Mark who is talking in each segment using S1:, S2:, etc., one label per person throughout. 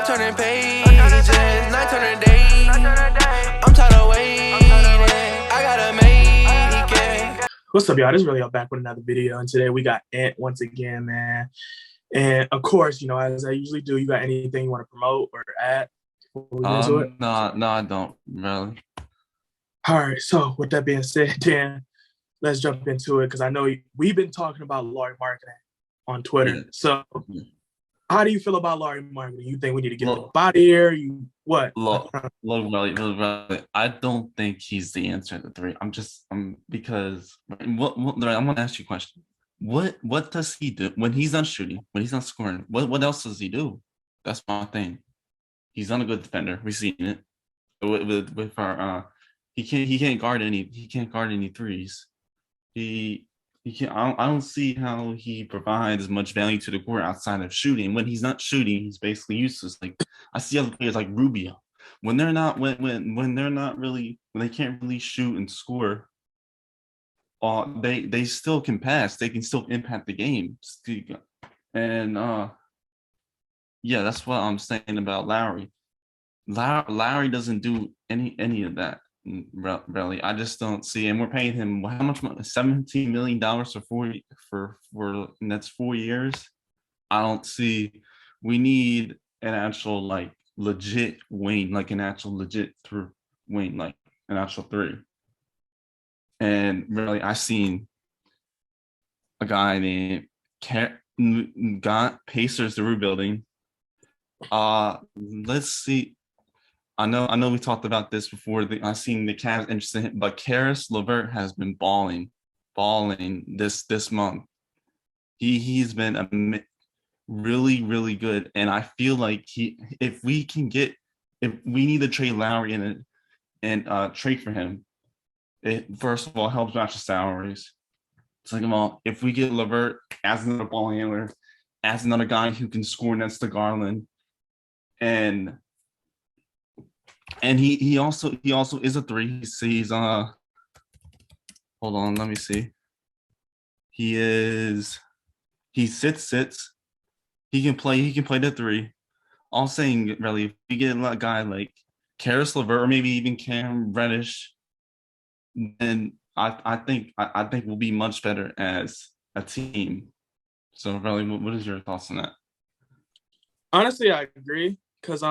S1: turning pages, night turning days. I'm tired of waiting. I gotta make it.
S2: What's up, y'all? This is Relly back with another video, and today we got Ant once again, man. And of course, you know, as I usually do, you got anything you want to promote or add before we get into it?
S3: No, I don't really.
S2: All right. So with that being said, Dan, let's jump into it because I know we've been talking about Lauri marketing on Twitter.
S3: Yeah.
S2: So how do you feel about Lauri marketing? You think we need to get him out of here? You what?
S3: Look, Relly, I don't think he's the answer to three. Because I'm gonna ask you a question. What does he do when he's not shooting, when he's not scoring? What else does he do? That's my thing. He's not a good defender. We've seen it with our he can't guard any threes. He can't. I don't see how he provides much value to the court outside of shooting. When he's not shooting, he's basically useless. Like I see other players like Rubio when they can't really shoot and score. They still can pass. They can still impact the game. And yeah, that's what I'm saying about Lauri. Lauri doesn't do any of that. Really, I just don't see. And we're paying him how much money? $17 million for the next 4 years. I don't see. We need an actual like legit wing, like an actual legit through wing, like an actual three. And really, I seen a guy named got Pacers the rebuilding. Let's see. I know we talked about this before. I seen the Cavs interested, but Caris LeVert has been balling this month. He's been really, really good, and I feel like if we need to trade Lauri and trade for him, it first of all helps match the salaries. Second of all, if we get LeVert as another ball handler, as another guy who can score next to Garland, and he also is a three. He's hold on, let me see. He sits. He can play the three. I'm saying really, if we get a guy like Caris LeVert or maybe even Cam Reddish, then I think we'll be much better as a team. So really, what is your thoughts on that?
S2: Honestly, I agree because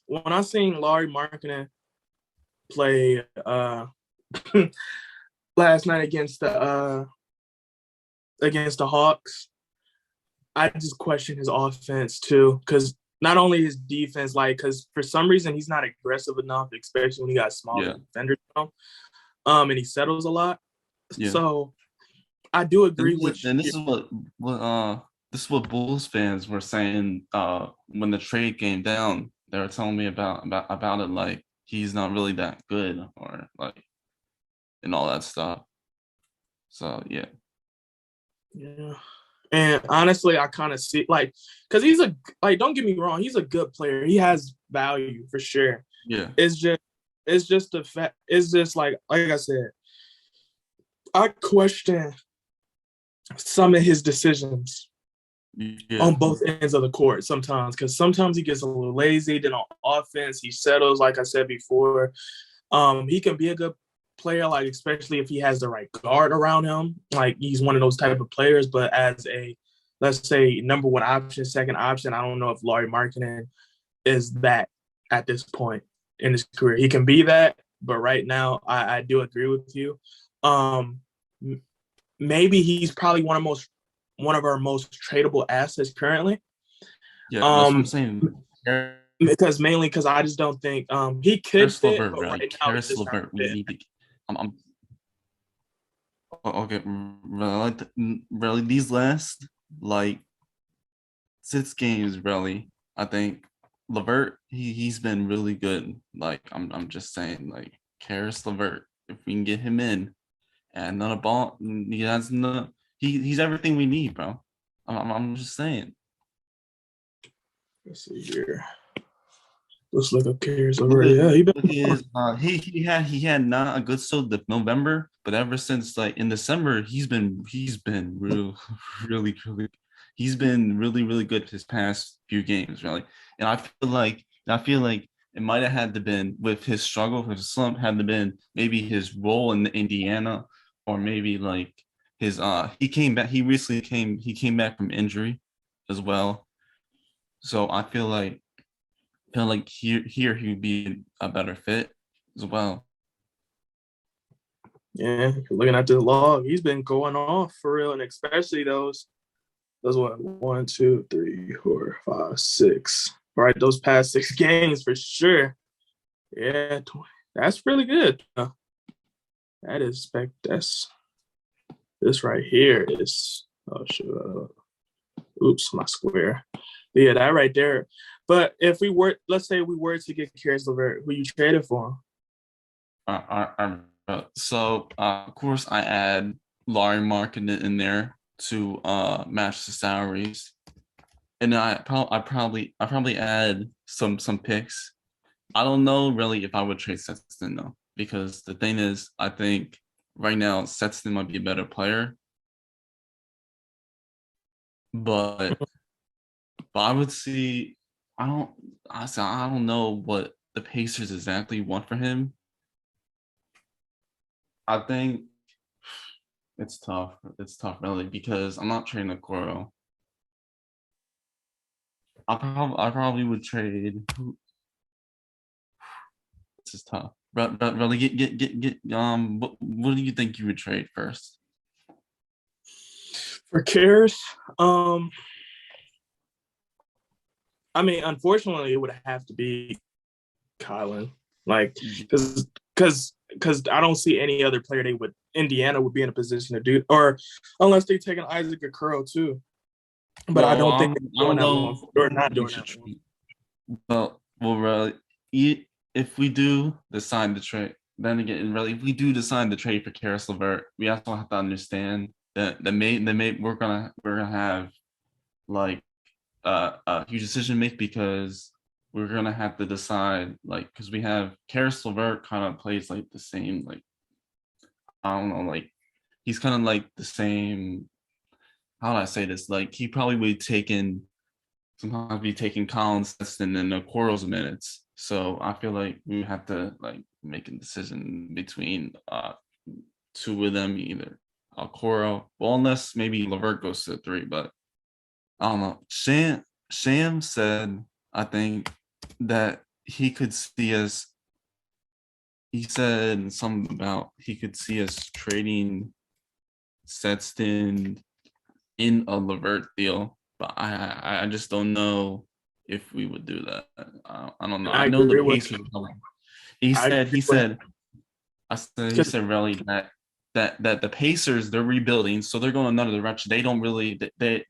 S2: when I seen Lauri Markkanen play last night against the Hawks, I just questioned his offense too. Because not only his defense, because for some reason he's not aggressive enough, especially when he got smaller defenders. And he settles a lot. Yeah. So I do agree with.
S3: And this is what Bulls fans were saying when the trade came down. They were telling me about it, like he's not really that good, or like, and all that stuff. So yeah.
S2: And honestly, I kind of see because he's don't get me wrong, he's a good player. He has value for sure.
S3: Yeah.
S2: It's just the fact. It's just like I said, I question some of his decisions. Yeah. On both ends of the court sometimes, because sometimes he gets a little lazy. Then on offense, he settles, like I said before. He can be a good player, like especially if he has the right guard around him. Like he's one of those type of players. But as a, let's say, number one option, second option, I don't know if Lauri Markkanen is that at this point in his career. He can be that, but right now I do agree with you. Maybe he's probably one of our most tradable assets currently.
S3: Yeah, that's what I'm saying.
S2: Because I just don't think he could fit.
S3: LeVert, right? Caris LeVert, we need to. Okay, really, these last like 6 games, really, I think LeVert he's been really good. Like I'm just saying, like Caris LeVert, if we can get him in and another ball, he's everything we need, bro. I'm just saying.
S2: Let's see here. Let's look up Caris LeVert. Yeah,
S3: he had not a good start of November, but ever since like in December, he's been really he's been really, really good his past few games, really. And I feel like it might have had to been with his struggle, his slump had to been maybe his role in Indiana, or maybe like his he came back from injury as well. So I feel like here he would be a better fit as well.
S2: Yeah, looking at the log, he's been going off for real, and especially those what 1, 2, 3, 4, 5, 6. Right, those past 6 games for sure. Yeah, that's really good. That is that's this right here is oops, my square. But yeah, that right there. But if let's say we were to get Caris LeVert, who you traded for him?
S3: Of course, I add Lauri Markkanen in there to match the salaries, and I probably add some picks. I don't know really if I would trade Sexton though, because the thing is, I think right now Sexton might be a better player, but I would see. I don't know what the Pacers exactly want for him. I think it's tough. It's tough, really, because I'm not trading Okoro. I probably would trade. This is tough. Really, get. What do you think you would trade first?
S2: For Caris, I mean, unfortunately, it would have to be Colin, like, because I don't see any other player Indiana would be in a position to do, or unless they take an Isaac Okoro too. But I don't think they're doing that one, or not doing that one.
S3: Well, really, if we do decide to trade, then again, really, if we do decide to trade for Caris LeVert, we also have to understand that we're gonna have like a huge decision to make, because we're gonna have to decide, like, because we have Caris LeVert kind of plays like the same, like, I don't know, like he's kind of like the same. How do I say this? Like, he probably would sometimes be taking Collins and then Okoro's minutes. So I feel like we have to like make a decision between two of them, either Okoro, well, unless maybe LeVert goes to 3, but I don't know. Sham said, I think, that he could see us. He said something about he could see us trading Sexton in a LeVert deal, but I just don't know if we would do that. I don't know. I know the Pacers. He said really that the Pacers, they're rebuilding, so they're going another direction. They don't really they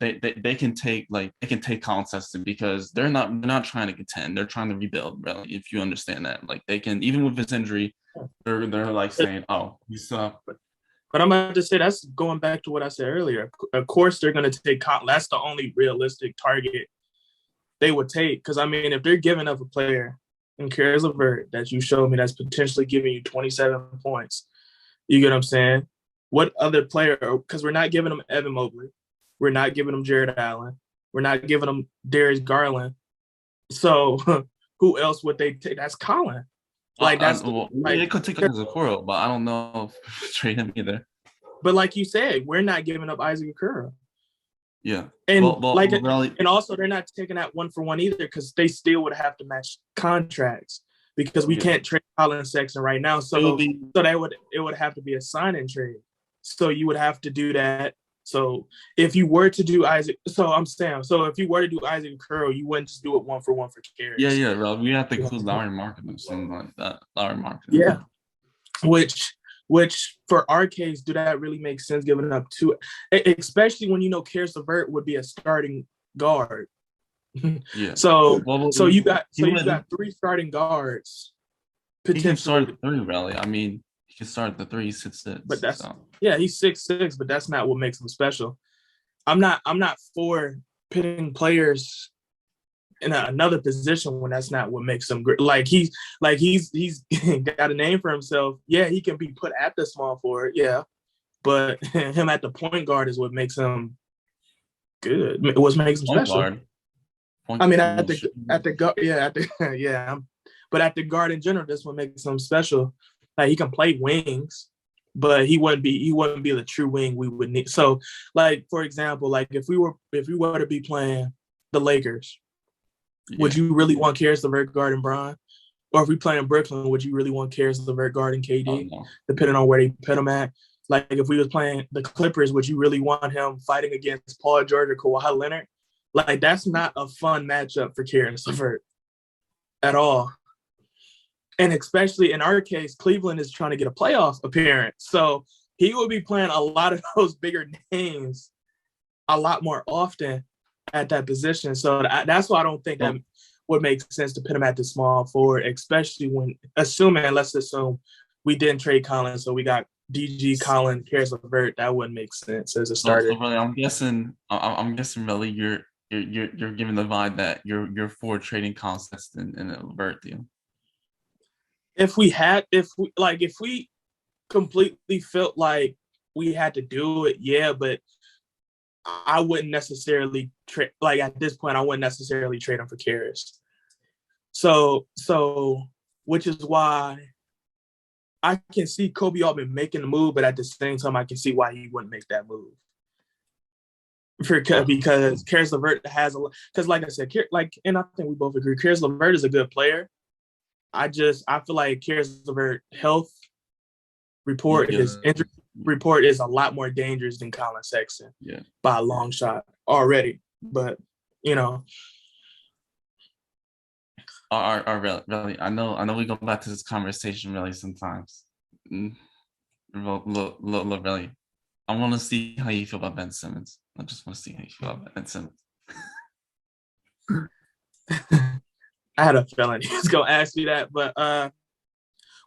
S3: can take Colin Sexton, because they're not trying to contend. They're trying to rebuild, really, if you understand that. Like, they can, even with his injury, they're like saying, oh, he's
S2: But I'm about to say, that's going back to what I said earlier. Of course, they're going to take – that's the only realistic target they would take. Because, I mean, if they're giving up a player in Caris LeVert that you showed me that's potentially giving you 27 points, you get what I'm saying? What other player – because we're not giving them Evan Mobley. We're not giving them Jared Allen. We're not giving them Darius Garland. So who else would they take? That's Colin. Like, that's
S3: they could take Okoro, but I don't know if trade him either.
S2: But like you said, we're not giving up Isaac Okoro.
S3: Yeah,
S2: and
S3: really,
S2: and also they're not taking that 1-for-1 either, because they still would have to match contracts, because we can't trade Colin Sexton right now. So it would have to be a sign-in trade. So you would have to do that. So if you were to do Isaac, if you were to do Isaac Okoro, you wouldn't just do it 1-for-1 for Caris.
S3: Yeah, Rob. We have to include Lauri Markkanen, something like that. Lauri Markkanen.
S2: Yeah, which for our case, do that really make sense giving up 2, especially when Caris LeVert would be a starting guard.
S3: Yeah.
S2: So you got 3 starting guards.
S3: He can start at 3, really. I mean, he can start at the 3. He's 6'6".
S2: But he's 6'6", but that's not what makes him special. I'm not for pitting players in another position when that's not what makes him great. Like, he's got a name for himself. Yeah, he can be put at the small forward. Yeah, but him at the point guard is what makes him good. What makes him
S3: Point
S2: special?
S3: guard.
S2: I mean, at the guard, yeah, yeah. But at the guard in general, that's what makes him special. Like he can play wings, but he wouldn't be the true wing we would need. So, like for example, like if we were to be playing the Lakers, would you really want Caris LeVert guarding Bron? Or if we play in Brooklyn, would you really want Caris LeVert guarding KD?
S3: No.
S2: Depending on where they put him at. Like if we was playing the Clippers, would you really want him fighting against Paul George or Kawhi Leonard? Like that's not a fun matchup for Caris LeVert at all. And especially in our case, Cleveland is trying to get a playoff appearance. So he will be playing a lot of those bigger names a lot more often at that position. So that's why I don't think that would make sense to put him at the small forward, especially let's assume we didn't trade Collins, so we got DG, Collins, Caris LeVert. That wouldn't make sense as a starter.
S3: So really, I'm guessing, really, you're giving the vibe that you're for trading Collins in a LeVert deal.
S2: If we completely felt like we had to do it, yeah, but I wouldn't necessarily trade. Like at this point, I wouldn't necessarily trade him for Caris. So, which is why I can see Kobe Altman making the move, but at the same time, I can see why he wouldn't make that move. Because Caris LeVert has because like I said, and I think we both agree, Caris LeVert is a good player. I feel like Caris LeVert health report, his injury report is a lot more dangerous than Colin Sexton by a long shot already. But
S3: really, I know we go back to this conversation really sometimes. Really, I want to see how you feel about Ben Simmons. I just want to see how you feel about Ben Simmons.
S2: I had a feeling he was gonna ask me that, but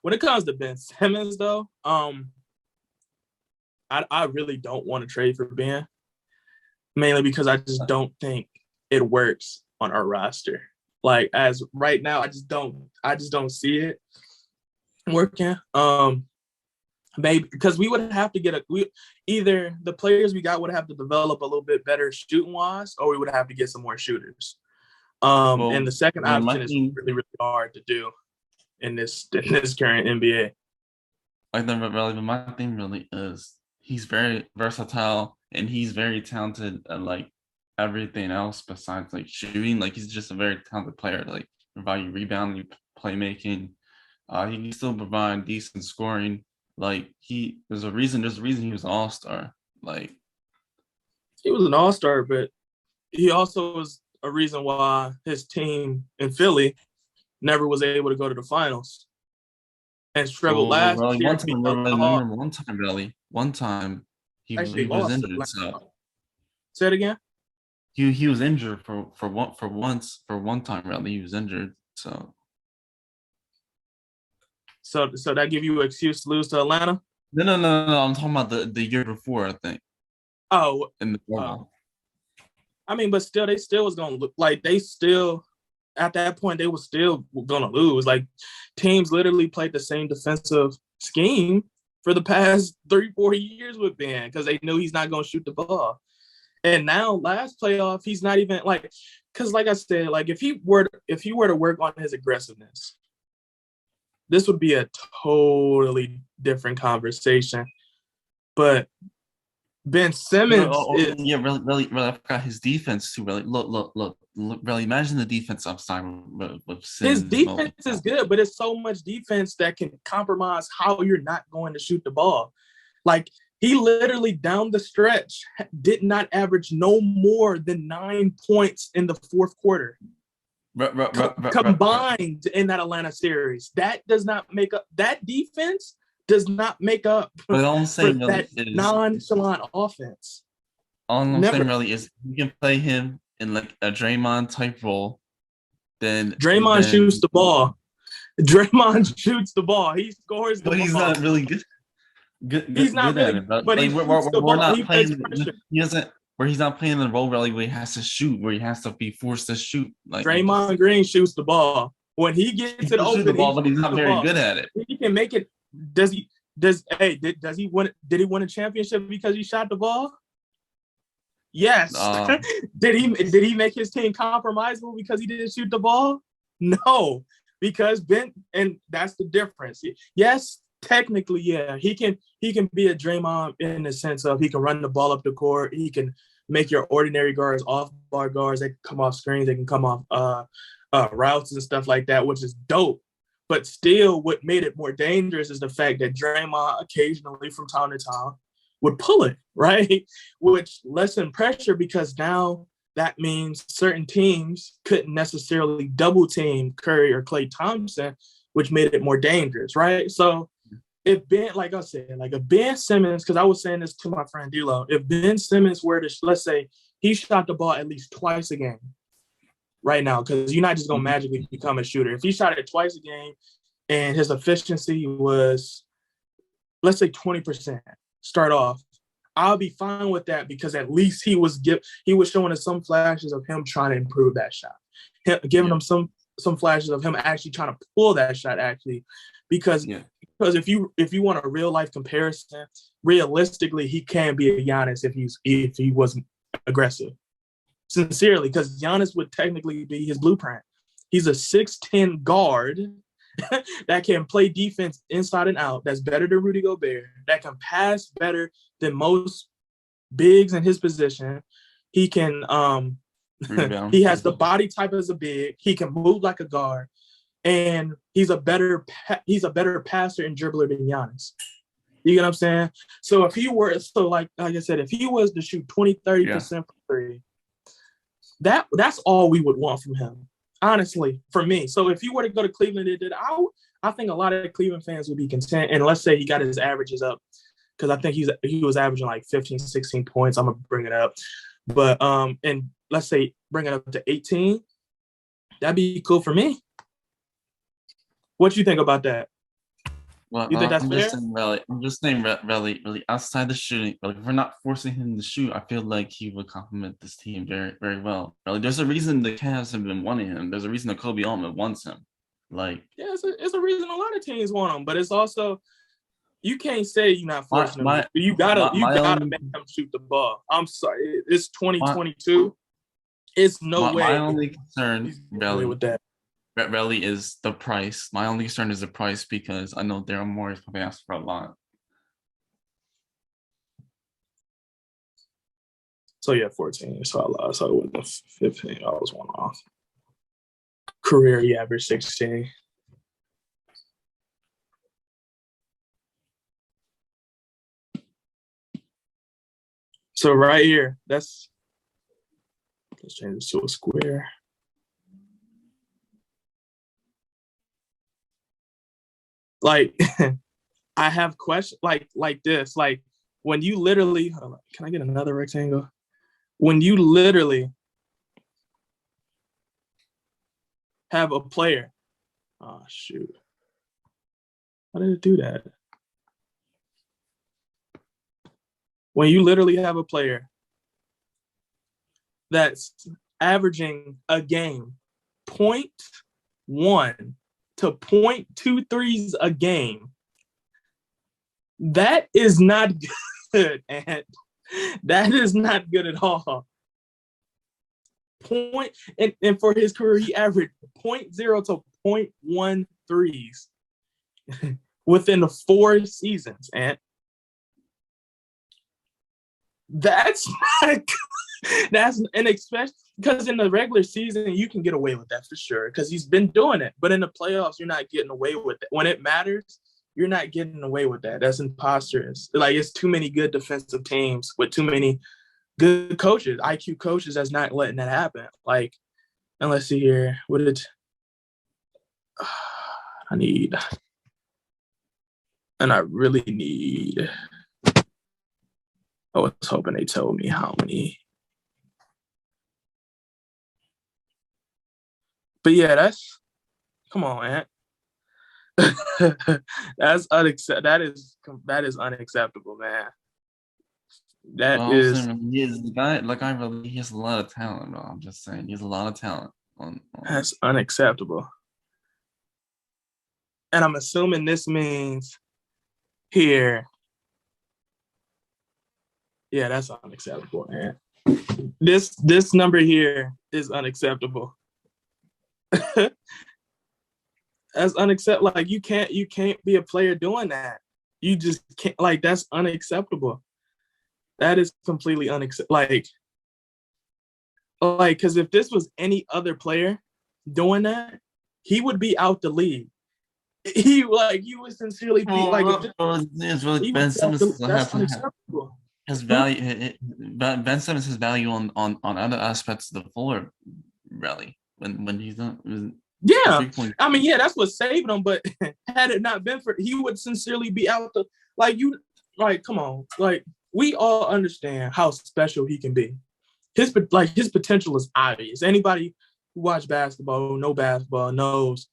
S2: when it comes to Ben Simmons, though, I really don't want to trade for Ben, mainly because I just don't think it works on our roster. Like as right now, I just don't see it working. Maybe because we would have to either the players we got would have to develop a little bit better shooting wise, or we would have to get some more shooters. And the second option is really, really hard to do in this current NBA.
S3: I think really, but my thing really is he's very versatile and he's very talented at like everything else besides like shooting. Like he's just a very talented player. Like provide you rebounding, playmaking. He can still provide decent scoring. Like there's a reason he was an all-star. Like
S2: he was an all-star, but he also was a reason why his team in Philly never was able to go to the finals and struggled last year.
S3: One time he was injured. So
S2: say it again.
S3: He was injured for one time. Really, he was injured. So
S2: that give you an excuse to lose to Atlanta?
S3: No. I'm talking about the year before, I think.
S2: Oh,
S3: in the bubble.
S2: I mean, but still, they still was gonna look like at that point they were still gonna lose. Like teams literally played the same defensive scheme for the past 3-4 years with Ben because they knew he's not gonna shoot the ball. And now last playoff, he's not even like because like I said, like if he were to work on his aggressiveness, this would be a totally different conversation. But Ben Simmons
S3: really, I forgot his defense too. Really, look, really. Imagine the defense upside with Simmons.
S2: His defense is good, but it's so much defense that can compromise how you're not going to shoot the ball. Like he literally down the stretch did not average no more than 9 points in the fourth quarter. Combined in that Atlanta series. That does not make up. That defense does not make up for that nonchalant offense.
S3: All I'm saying really is you can play him in like a Draymond type role. Then
S2: Draymond shoots the ball. Draymond shoots the ball. He scores the ball.
S3: But he's not really good.
S2: He's not
S3: good
S2: really,
S3: at it. But
S2: like,
S3: we're not playing. He doesn't. Where he's not playing the role really where he has to shoot, where he has to be forced to shoot. Like
S2: Draymond Green shoots the ball. When he gets it open,
S3: but he's not very good at it.
S2: He can make it. Did he win a championship because he shot the ball? Yes.
S3: Uh,
S2: Did he make his team compromisable because he didn't shoot the ball? No, because Ben, and that's the difference. Yes, technically, yeah, he can be a Draymond in the sense of he can run the ball up the court. He can make your ordinary guards off bar guards. They can come off screens. They can come off routes and stuff like that, which is dope. But still, what made it more dangerous is the fact that Draymond occasionally, from time to time, would pull it, right? Which lessened pressure because now that means certain teams couldn't necessarily double team Curry or Klay Thompson, which made it more dangerous, right? So if Ben, like I said, like if Ben Simmons, because I was saying this to my friend D'Lo, if Ben Simmons were to, let's say, he shot the ball at least twice a game right now, because you're not just going to magically become a shooter. If he shot it twice a game and his efficiency was, let's say 20%, start off, I'll be fine with that because at least he was showing us some flashes of him trying to improve that shot, giving him some flashes of him actually trying to pull that shot actually, because if you want a real life comparison, realistically he can be a Giannis if he wasn't aggressive, sincerely, because Giannis would technically be his blueprint. He's a 6'10" guard that can play defense inside and out, that's better than Rudy Gobert, that can pass better than most bigs in his position. He can he has the body type as a big, he can move like a guard, and he's a better passer and dribbler than Giannis. You get what I'm saying? So if he were, like I said, if he was to shoot 20-30% from three, that's all we would want from him, honestly, for me. So if he were to go to Cleveland, I think a lot of Cleveland fans would be content. And let's say he got his averages up, because I think he was averaging like 15, 16 points. I'm gonna bring it up, but and let's say bring it up to 18. That'd be cool for me. What you think about that?
S3: Well,
S2: You think that's fair?
S3: I'm just saying, really, outside the shooting, like if we're not forcing him to shoot, I feel like he would complement this team very, very well. Really, there's a reason the Cavs have been wanting him. There's a reason that Kobe Altman wants him. Like,
S2: yeah, it's a reason a lot of teams want him, but it's also, you can't say you're not forcing him. You gotta make him shoot the ball. I'm sorry, it's 2022. It's no way.
S3: My only concern,
S2: really, with that.
S3: Relly, is the price. My only concern is the price, because I know Daryl Morey is probably asking for a lot.
S2: So yeah, 14. So I lost. So it was 15. I was one off. Career, he averaged 16. So right here, let's change this to a square. Like, I have questions like this. Like, when you literally, can I get another rectangle? When you literally have a player, oh shoot, how did it do that? When you literally have a player that's averaging a game 0.1 to 0.2 threes a game, that is not good, and that is not good at all. And for his career, he averaged 0.0 to 0.1 threes within the 4 seasons, and that's not good. That's, and especially because in the regular season, you can get away with that for sure, because he's been doing it. But in the playoffs, you're not getting away with it. When it matters, you're not getting away with that. That's imposterous. Like, it's too many good defensive teams with too many good coaches, IQ coaches, that's not letting that happen. Like, and let's see here. What did I need? And I really need. I was hoping they told me how many. But yeah, come on, Ant. That's that is unacceptable, man.
S3: He is the guy. Like, he has a lot of talent. Bro. I'm just saying, he has a lot of talent.
S2: That's unacceptable. And I'm assuming this means here. Yeah, that's unacceptable, man. This number here is unacceptable. That's unacceptable. Like you can't be a player doing that. You just can't. Like that's unacceptable. That is completely unacceptable. Like because if this was any other player doing that, he would be out the league. He would sincerely be like.
S3: It's really Ben Simmons. That's unacceptable. His value, Ben Simmons' his value on other aspects of the floor, really. When he's not.
S2: Yeah, I mean, yeah, that's what saved him. But had it not been for, he would sincerely be out the come on, like we all understand how special he can be. His potential is obvious. Anybody who watch basketball, know basketball, knows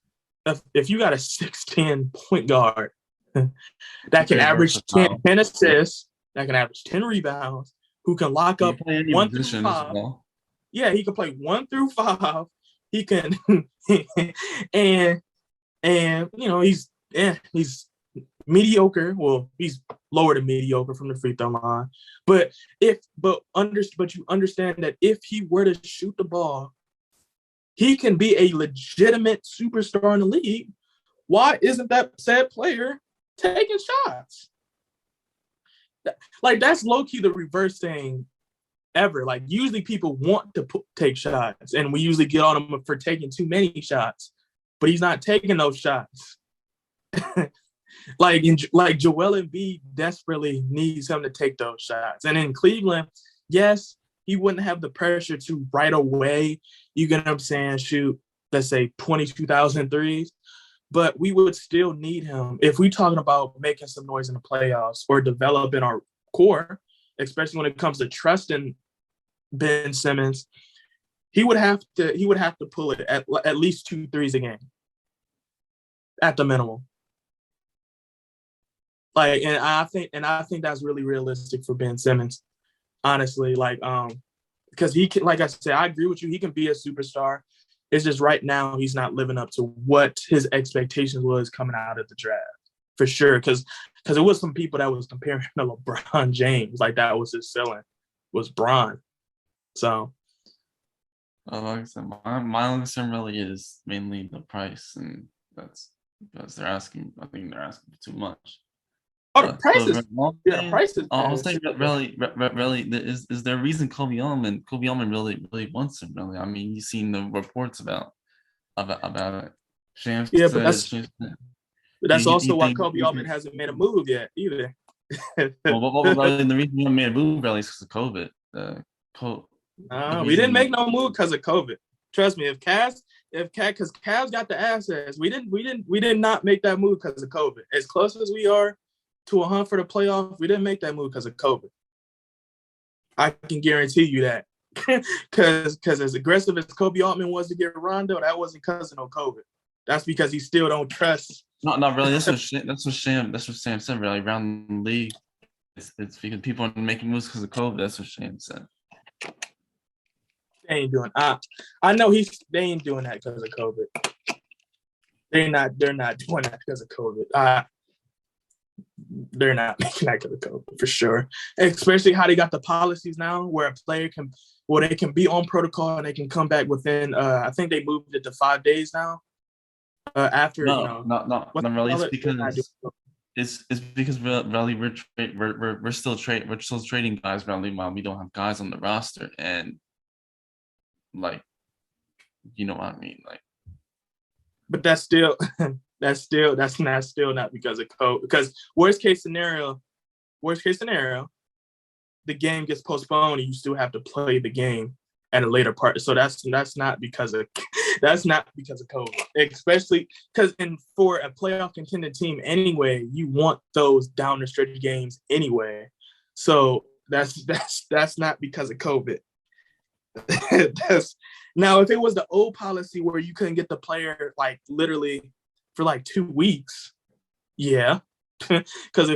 S2: if you got a 6'10" point guard that can average 10 assists, that can average 10 rebounds, who can lock up 1 through 5. Yeah, he can play 1 through 5. He can, and he's mediocre. Well, he's lower than mediocre from the free throw line. But you understand that if he were to shoot the ball, he can be a legitimate superstar in the league. Why isn't that said player taking shots? Like that's low key the reverse thing ever. Like usually people want to take shots, and we usually get on him for taking too many shots, but he's not taking those shots. like Joel Embiid desperately needs him to take those shots, and in Cleveland, yes, he wouldn't have the pressure to right away. You get what I'm saying? Shoot, let's say 22,000 threes, but we would still need him if we're talking about making some noise in the playoffs or developing our core, especially when it comes to trusting Ben Simmons. He would have to pull it at least 2 threes a game at the minimum. And I think that's really realistic for Ben Simmons, honestly. Because he can, like I said, I agree with you. He can be a superstar. It's just right now he's not living up to what his expectations was coming out of the draft, for sure. Because it was some people that was comparing him to LeBron James, like that was his ceiling, was Bron. So,
S3: like I said, my only concern really is mainly the price, and that's because I think they're asking for too much.
S2: Oh, the price is. Yeah, price is.
S3: I was thinking, really, is there a reason Kobe Allman really wants him? Really, I mean, you've seen the reports about it. Shams
S2: yeah, but that's also why Kobe Allman hasn't made a move yet either.
S3: The reason he hasn't made a move really is because of COVID.
S2: We didn't make no move because of COVID. Trust me, because Cavs got the assets, we did not make that move because of COVID. As close as we are to a hunt for the playoff, we didn't make that move because of COVID. I can guarantee you that. Because as aggressive as Kobe Altman was to get Rondo, that wasn't because of no COVID. That's because he still don't trust.
S3: Not really. That's what Sam said. Really, around the league, it's because people are making moves because of COVID. That's what Sam said.
S2: They ain't doing. I know they ain't doing that because of COVID. They're not doing that because of COVID. They're not making that because of COVID for sure. Especially how they got the policies now, where a player they can be on protocol and they can come back within. I think they moved it to 5 days now. After
S3: not really. It's because really we're still trading guys really while we don't have guys on the roster, and like, you know what I mean, like.
S2: But that's still not because of COVID. Because worst case scenario, the game gets postponed and you still have to play the game at a later part. So that's not because of COVID. Especially because for a playoff contending team anyway, you want those down the stretch games anyway. So that's not because of COVID. Now, if it was the old policy where you couldn't get the player like literally for like 2 weeks, yeah, because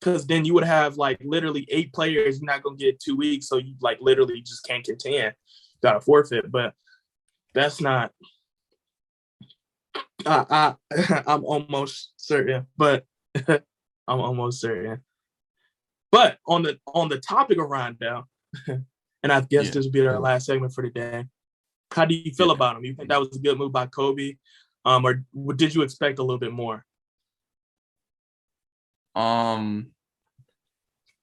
S2: because then you would have like literally 8 players. You're not gonna get 2 weeks, so you like literally just can't contend. Got to forfeit, but that's not. I'm almost certain, but I'm almost certain. But on the topic of Rondo, and I guess this will be our last segment for today. How do you feel about him? You think that was a good move by Kobe, or did you expect a little bit more?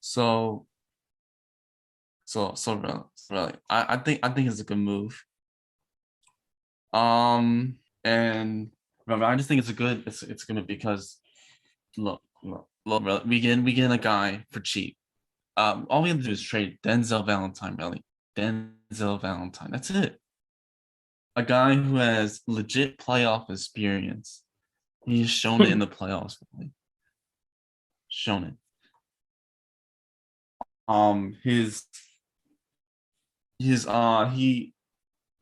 S3: So really, I think it's a good move. And I just think it's gonna because look, we get a guy for cheap. All we have to do is trade Denzel Valentine, really. Denzel Valentine. That's it. A guy who has legit playoff experience. He's shown it in the playoffs. Really. Shown it.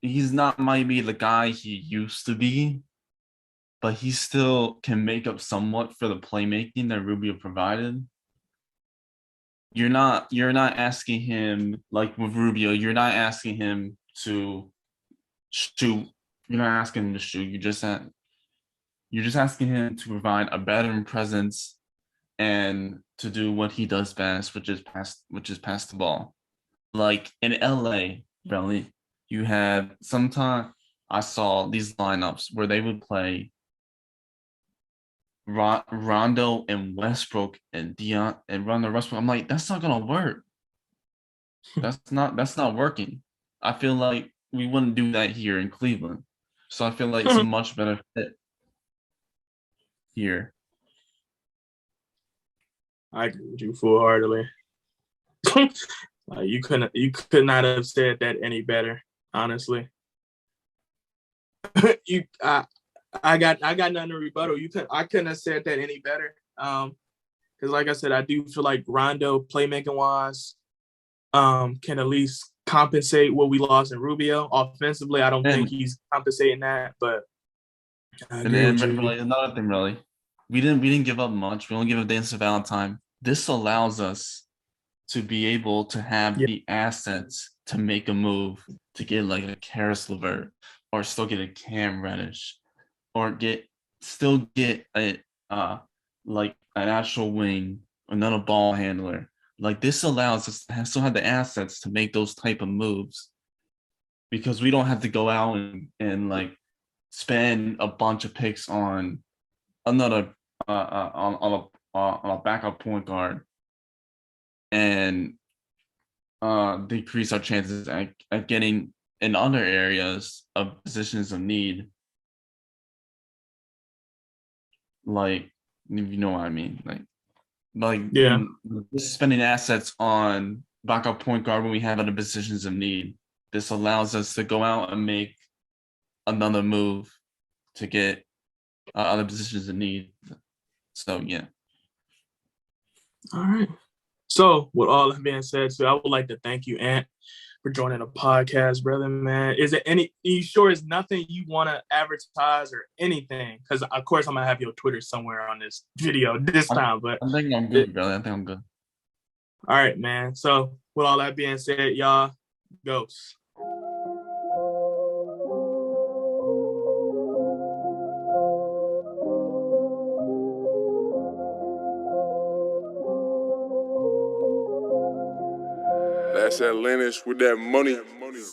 S3: He's not maybe the guy he used to be, but he still can make up somewhat for the playmaking that Rubio provided. You're not asking him, like with Rubio, you're not asking him to shoot. You're not asking him to shoot. You're just asking him to provide a veteran presence and to do what he does best, which is pass the ball. Like in LA, really, you have sometimes I saw these lineups where they would play Rondo and Westbrook and Dion and Rondo Westbrook. I'm like, that's not gonna work. That's not working. I feel like we wouldn't do that here in Cleveland. So I feel like it's a much better fit here.
S2: I agree with you full-heartedly. You could not have said that any better, honestly. I got nothing to rebuttal. I couldn't have said that any better. Because like I said, I do feel like Rondo, playmaking wise, can at least compensate what we lost in Rubio. Offensively, I don't think he's compensating that. But
S3: really, another thing, really, we didn't give up much. We only give up Denzel Valentine. This allows us to be able to have the assets to make a move to get like a Caris LeVert or still get a Cam Reddish or still get a like an actual wing, another ball handler. Like this allows us to still have the assets to make those type of moves because we don't have to go out and like spend a bunch of picks on another on a backup point guard and decrease our chances at getting in other areas of positions of need. Like, you know what I mean? Spending assets on backup point guard when we have other positions of need. This allows us to go out and make another move to get other positions of need. So, yeah.
S2: All right. So, with all that being said, so I would like to thank you, Ant, for joining the podcast, brother, man. Are you sure it's nothing you want to advertise or anything? Because, of course, I'm going to have your Twitter somewhere on this video this time. But
S3: I think I'm good, brother. I think I'm good.
S2: All right, man. So, with all that being said, y'all, ghosts.
S4: That's Atlantis with that money.